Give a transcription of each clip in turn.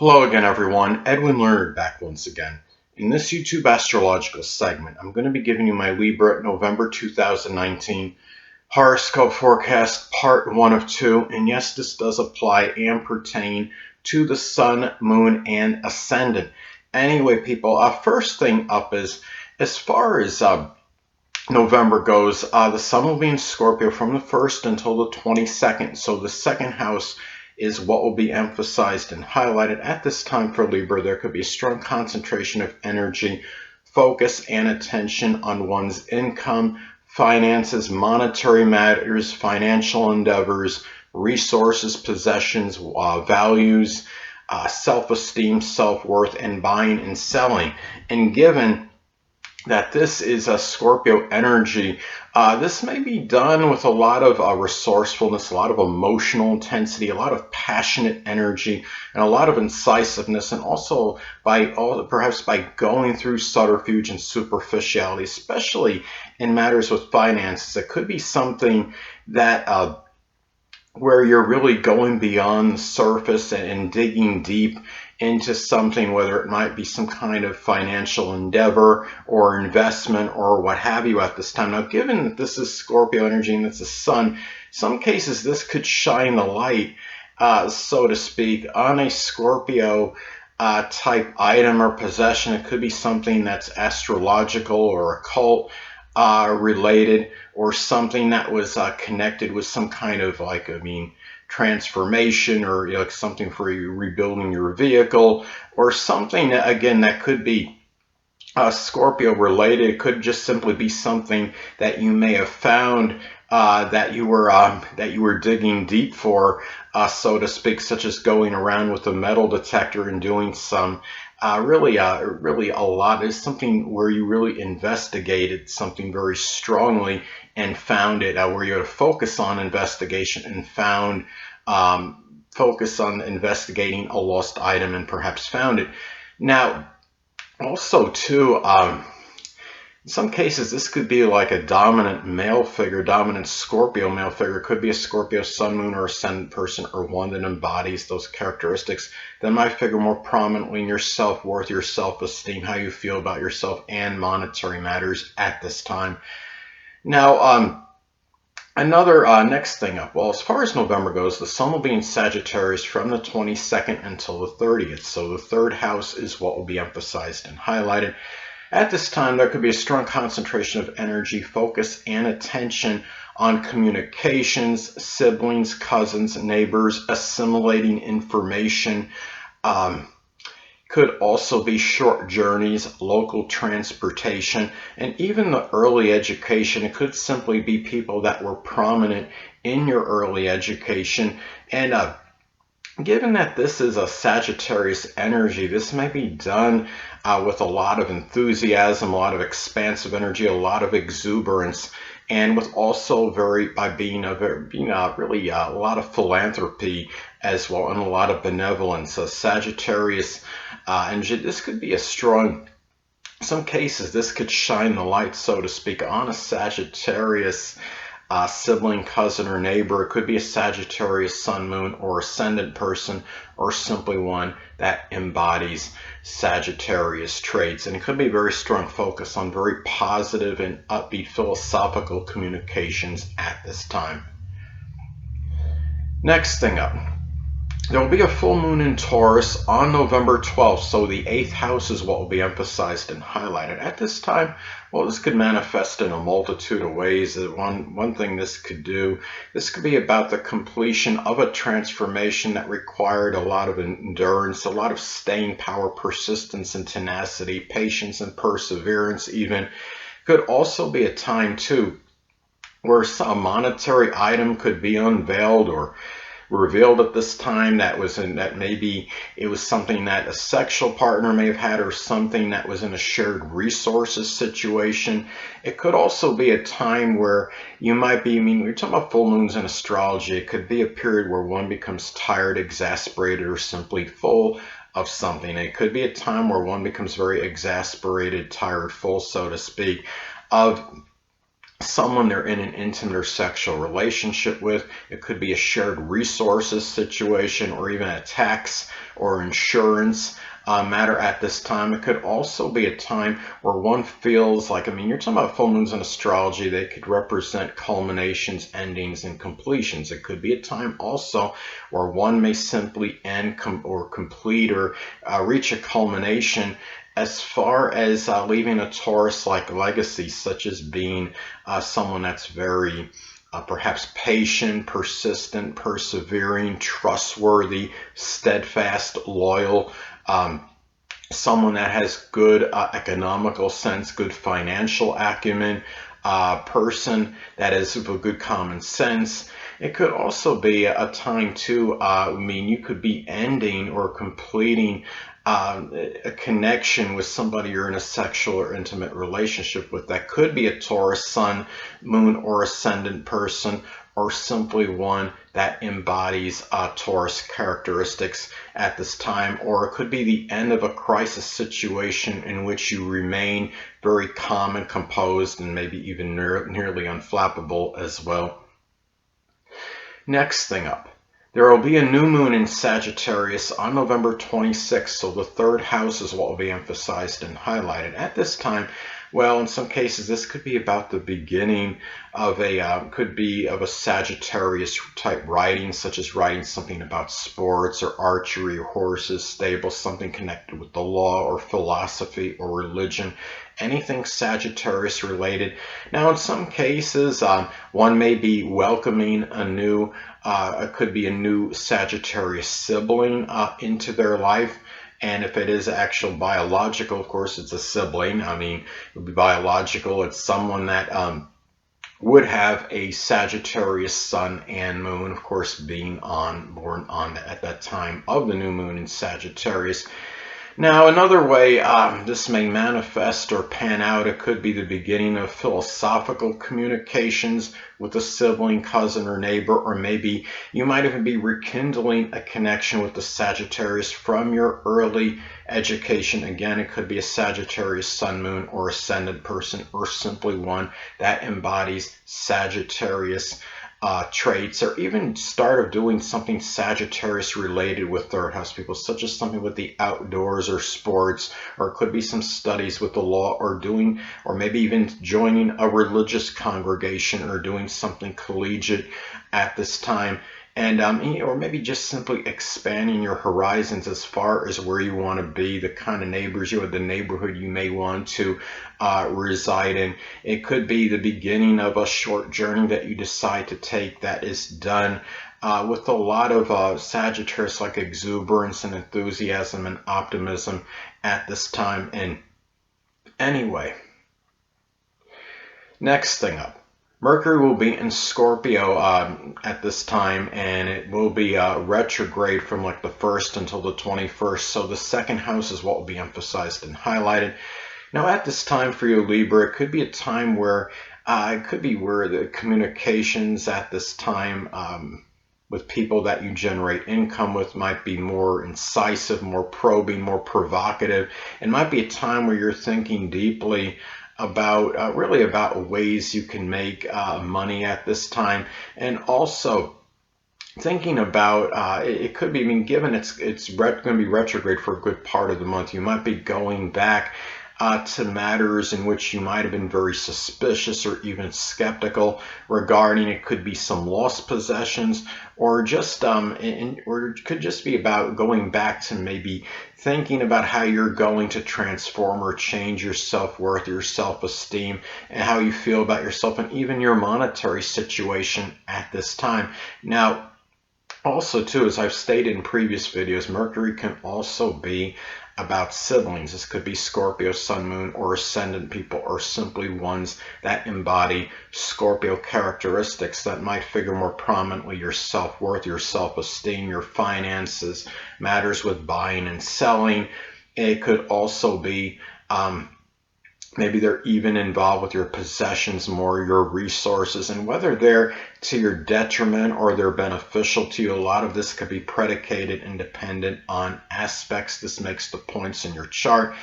Hello again, everyone. Edwin Learnard back once again. In this YouTube astrological segment, I'm going to be giving you my Libra November 2019 horoscope forecast, part 1 of 2. And yes, this does apply and pertain to the Sun, Moon, and Ascendant. Anyway, people, first thing up is as far as November goes, the Sun will be in Scorpio from the 1st until the 22nd. So the second house is what will be emphasized and highlighted at this time for Libra. There could be a strong concentration of energy, focus, and attention on one's income, finances, monetary matters, financial endeavors, resources, possessions, values, self-esteem, self-worth, and buying and selling. And given that this is a Scorpio energy, this may be done with a lot of resourcefulness, a lot of emotional intensity, a lot of passionate energy, and a lot of incisiveness, and also perhaps by going through subterfuge and superficiality, especially in matters with finances. It could be something that where you're really going beyond the surface and digging deep into something, whether it might be some kind of financial endeavor or investment or what have you at this time. Now, given that this is Scorpio energy and it's the Sun, some cases this could shine the light, so to speak, on a Scorpio type item or possession. It could be something that's astrological or occult related, or something that was connected with some kind of transformation, or something for you rebuilding your vehicle, or something that, again, that could be Scorpio related. It could just simply be something that you may have found that you were digging deep for, so to speak, such as going around with a metal detector and doing some really a lot. Is something where you really investigated something very strongly and found it, where you had to focus on investigation and found focus on investigating a lost item and perhaps found it. Now, also too, in some cases, this could be like a dominant male figure, dominant Scorpio male figure. It could be a Scorpio Sun, Moon, or Ascendant person, or one that embodies those characteristics that might figure more prominently in your self-worth, your self-esteem, how you feel about yourself, and monetary matters at this time. Now, another next thing up. Well, as far as November goes, the Sun will be in Sagittarius from the 22nd until the 30th. So the third house is what will be emphasized and highlighted. At this time, there could be a strong concentration of energy, focus, and attention on communications, siblings, cousins, neighbors, assimilating information. Could also be short journeys, local transportation, and even the early education. It could simply be people that were prominent in your early education. And given that this is a Sagittarius energy, this may be done with a lot of enthusiasm, a lot of expansive energy, a lot of exuberance, and with also being really a lot of philanthropy as well, and a lot of benevolence. Sagittarius energy, this could be a strong. In some cases, this could shine the light, so to speak, on a Sagittarius sibling, cousin, or neighbor. It could be a Sagittarius Sun, Moon, or Ascendant person, or simply one that embodies Sagittarius traits. And it could be a very strong focus on very positive and upbeat philosophical communications at this time. Next thing up. There will be a full moon in Taurus on November 12th, so the 8th house is what will be emphasized and highlighted. At this time, well, this could manifest in a multitude of ways. One thing this could do, this could be about the completion of a transformation that required a lot of endurance, a lot of staying power, persistence and tenacity, patience and perseverance even. Could also be a time, too, where some monetary item could be unveiled or revealed at this time that maybe it was something that a sexual partner may have had, or something that was in a shared resources situation. It could also be a time where you might be, we're talking about full moons in astrology. It could be a period where one becomes tired, exasperated, or simply full of something. It could be a time where one becomes very exasperated, tired, full, so to speak, of someone they're in an intimate or sexual relationship with. It could be a shared resources situation, or even a tax or insurance matter at this time. It could also be a time where one feels like, I mean, you're talking about full moons in astrology, they could represent culminations, endings, and completions. It could be a time also where one may simply end or complete or reach a culmination as far as leaving a Taurus-like legacy, such as being someone that's very perhaps patient, persistent, persevering, trustworthy, steadfast, loyal, someone that has good economical sense, good financial acumen, person that is of a good common sense. It could also be a time too, I mean, you could be ending or completing a connection with somebody you're in a sexual or intimate relationship with. That could be a Taurus, Sun, Moon, or Ascendant person, or simply one that embodies Taurus characteristics at this time. Or it could be the end of a crisis situation in which you remain very calm and composed and maybe even nearly unflappable as well. Next thing up, there will be a new moon in Sagittarius on November 26th, so the third house is what will be emphasized and highlighted. At this time, well, in some cases, this could be about the beginning of a Sagittarius type writing, such as writing something about sports or archery or horses, stables, something connected with the law or philosophy or religion, anything Sagittarius related. Now, in some cases, one may be welcoming a new, it could be a new Sagittarius sibling into their life. And if it is actual biological, of course, it's a sibling. I mean, it would be biological. It's someone that would have a Sagittarius sun and moon, of course, being born on at that time of the new moon in Sagittarius. Now, another way this may manifest or pan out, it could be the beginning of philosophical communications with a sibling, cousin, or neighbor, or maybe you might even be rekindling a connection with the Sagittarius from your early education. Again, it could be a Sagittarius sun, moon, or ascendant person, or simply one that embodies Sagittarius traits, or even start of doing something Sagittarius related with third house people, such as something with the outdoors or sports, or it could be some studies with the law, or maybe even joining a religious congregation or doing something collegiate at this time. And or maybe just simply expanding your horizons as far as where you want to be, the kind of neighbors the neighborhood you may want to reside in. It could be the beginning of a short journey that you decide to take that is done with a lot of Sagittarius like exuberance and enthusiasm and optimism at this time. And anyway, next thing up. Mercury will be in Scorpio at this time, and it will be retrograde from like the 1st until the 21st. So the second house is what will be emphasized and highlighted. Now, at this time for you, Libra, it could be a time where the communications at this time with people that you generate income with might be more incisive, more probing, more provocative. It might be a time where you're thinking deeply about really about ways you can make money at this time, and also thinking about it could be, I mean, given it's going to be retrograde for a good part of the month, you might be going back to matters in which you might have been very suspicious or even skeptical regarding. It could be some lost possessions, or just or it could just be about going back to maybe thinking about how you're going to transform or change your self-worth, your self-esteem, and how you feel about yourself, and even your monetary situation at this time. Now, also too, as I've stated in previous videos, Mercury can also be about siblings. This could be Scorpio, Sun, Moon, or Ascendant people, or simply ones that embody Scorpio characteristics that might figure more prominently: your self-worth, your self-esteem, your finances, matters with buying and selling. It could also be Maybe they're even involved with your possessions more, your resources, and whether they're to your detriment or they're beneficial to you, a lot of this could be predicated and dependent on aspects. This makes the points in your chart.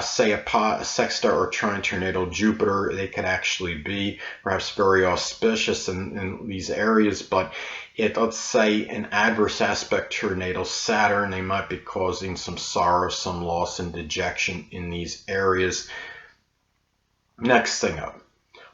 Say a sextile or trine to your natal Jupiter, they could actually be perhaps very auspicious in these areas, but let's say an adverse aspect to your natal Saturn, they might be causing some sorrow, some loss, and dejection in these areas. Next thing up.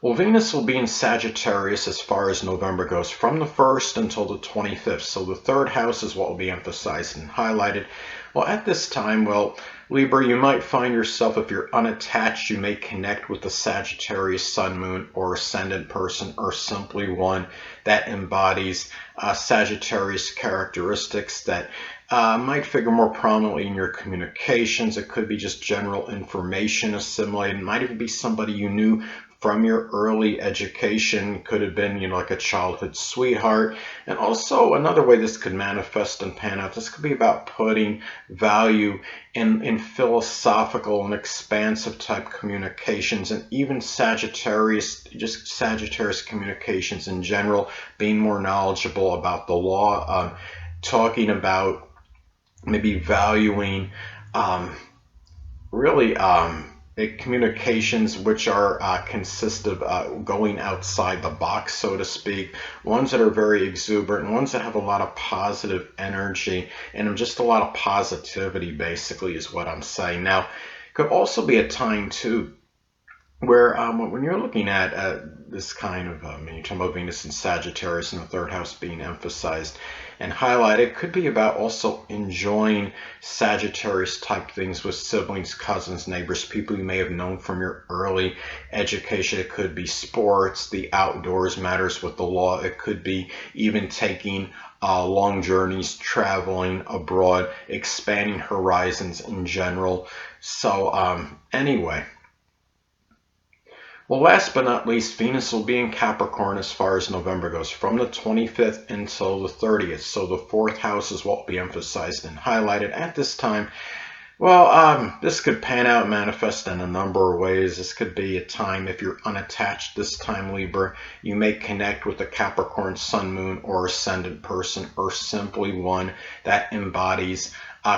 Well, Venus will be in Sagittarius as far as November goes, from the 1st until the 25th. So the third house is what will be emphasized and highlighted. Well, at this time, well, Libra, you might find yourself, if you're unattached, you may connect with the Sagittarius Sun, Moon, or Ascendant person, or simply one that embodies Sagittarius characteristics that might figure more prominently in your communications. It could be just general information assimilated. It might even be somebody you knew from your early education. Could have been, like a childhood sweetheart. And also another way this could manifest and pan out, this could be about putting value in philosophical and expansive type communications, and even Sagittarius communications in general, being more knowledgeable about the law, talking about maybe valuing really communications which are consist of going outside the box, so to speak, ones that are very exuberant, ones that have a lot of positive energy and just a lot of positivity, basically, is what I'm saying. Now, it could also be a time too where when you're looking at this kind of, you're talking about Venus and Sagittarius and the third house being emphasized and highlighted, it could be about also enjoying Sagittarius type things with siblings, cousins, neighbors, people you may have known from your early education. It could be sports, the outdoors, matters with the law. It could be even taking long journeys, traveling abroad, expanding horizons in general. So anyway. Well, last but not least, Venus will be in Capricorn as far as November goes, from the 25th until the 30th. So the fourth house is what will be emphasized and highlighted at this time. Well, this could pan out and manifest in a number of ways. This could be a time, if you're unattached this time, Libra, you may connect with a Capricorn Sun, Moon, or Ascendant person, or simply one that embodies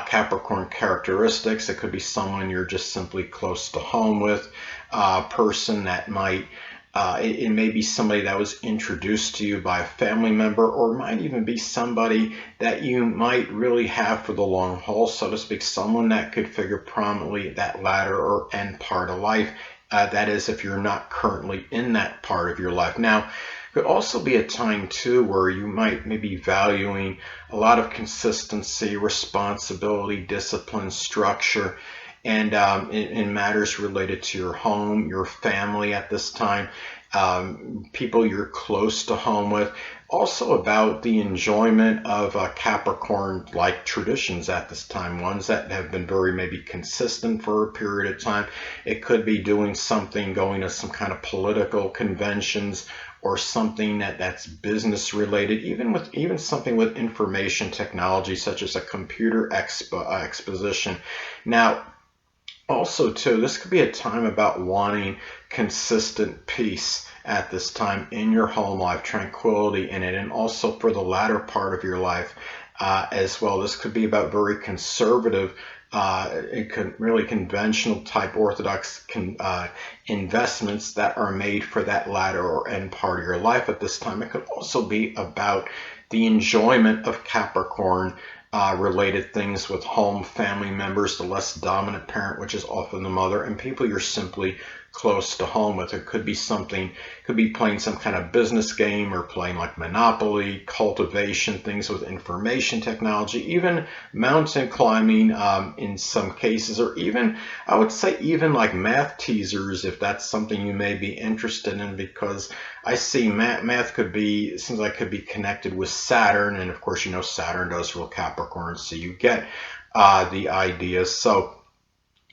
Capricorn characteristics. It could be someone you're just simply close to home with, a person that might, it may be somebody that was introduced to you by a family member, or might even be somebody that you might really have for the long haul, so to speak, someone that could figure prominently that latter or end part of life. That is, if you're not currently in that part of your life. Now, could also be a time too where you might be valuing a lot of consistency, responsibility, discipline, structure, and in matters related to your home, your family at this time, people you're close to home with. Also about the enjoyment of Capricorn-like traditions at this time, ones that have been very maybe consistent for a period of time. It could be doing something, going to some kind of political conventions, or something that's business related, even something with information technology, such as a computer exposition. Now, also too, this could be a time about wanting consistent peace at this time in your home life, tranquility in it, and also for the latter part of your life as well. This could be about very conservative, really conventional type orthodox investments that are made for that latter or end part of your life at this time. It could also be about the enjoyment of Capricorn related things with home, family members, the less dominant parent, which is often the mother, and people you're simply close to home with. It could be something, could be playing some kind of business game, or playing like Monopoly, cultivation, things with information technology, even mountain climbing in some cases, or even, I would say, even like math teasers, if that's something you may be interested in, because I see math could be, it seems like could be connected with Saturn, and of course, Saturn does rule Capricorn, so you get the idea. So,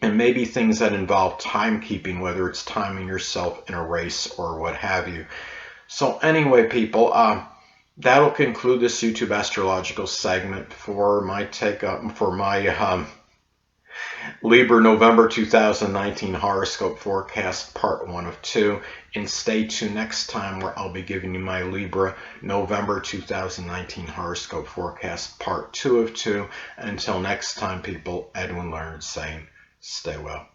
and maybe things that involve timekeeping, whether it's timing yourself in a race or what have you. So anyway, people, that'll conclude this YouTube astrological segment for my take up, for my Libra November 2019 horoscope forecast part 1 of 2. And stay tuned next time where I'll be giving you my Libra November 2019 horoscope forecast part 2 of 2. Until next time, people, Edwin Learnard saying, stay well.